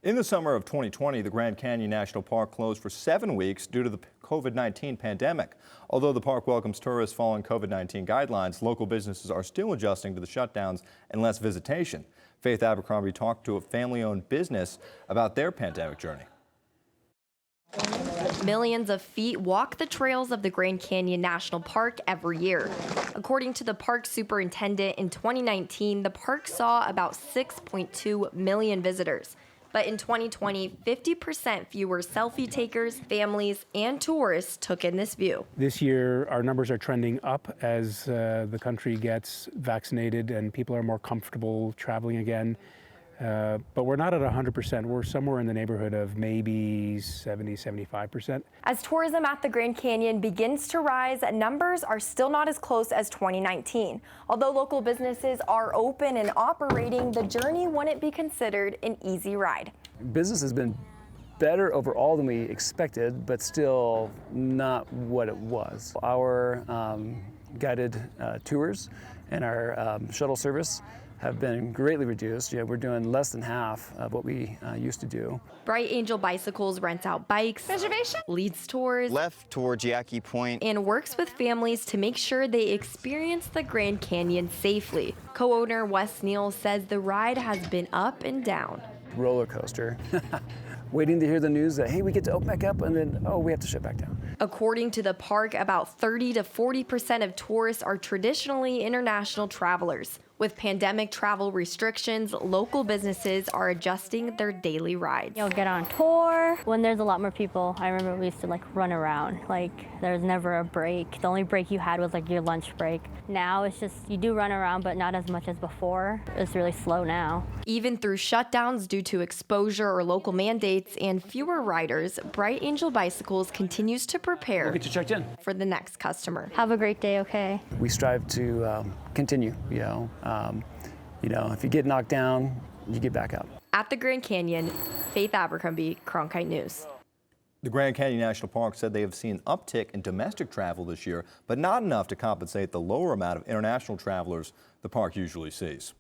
In the summer of 2020, the Grand Canyon National Park closed for 7 weeks due to the COVID-19 pandemic. Although the park welcomes tourists following COVID-19 guidelines, local businesses are still adjusting to the shutdowns and less visitation. Faith Abercrombie talked to a family-owned business about their pandemic journey. Millions of feet walk the trails of the Grand Canyon National Park every year. According to the park superintendent, in 2019, the park saw about 6.2 million visitors. But in 2020, 50% fewer selfie takers, families, and tourists took in this view. This year, our numbers are trending up as the country gets vaccinated and people are more comfortable traveling again. But we're not at 100%. We're somewhere in the neighborhood of maybe 75%. As tourism at the Grand Canyon begins to rise, numbers are still not as close as 2019. Although local businesses are open and operating, the journey wouldn't be considered an easy ride. Business has been better overall than we expected, but still not what it was. Our guided tours and our shuttle service have been greatly reduced. We're doing less than half of what we used to do. Bright Angel Bicycles rents out bikes, reservation, leads tours, left towards Yaqui Point, and works with families to make sure they experience the Grand Canyon safely. Co-owner Wes Neal says the ride has been up and down. Roller coaster. Waiting to hear the news that, hey, we get to open back up, and then, oh, we have to shut back down. According to the park, about 30 to 40% of tourists are traditionally international travelers. With pandemic travel restrictions, local businesses are adjusting their daily rides. You'll get on tour. When there's a lot more people, I remember we used to run around. There's never a break. The only break you had was your lunch break. Now it's just, you do run around, but not as much as before. It's really slow now. Even through shutdowns due to exposure or local mandates and fewer riders, Bright Angel Bicycles continues to prepare We'll get you checked in for the next customer. Have a great day, okay? We strive to continue, if you get knocked down, you get back up. At the Grand Canyon, Faith Abercrombie, Cronkite News. The Grand Canyon National Park said they have seen an uptick in domestic travel this year, but not enough to compensate the lower amount of international travelers the park usually sees.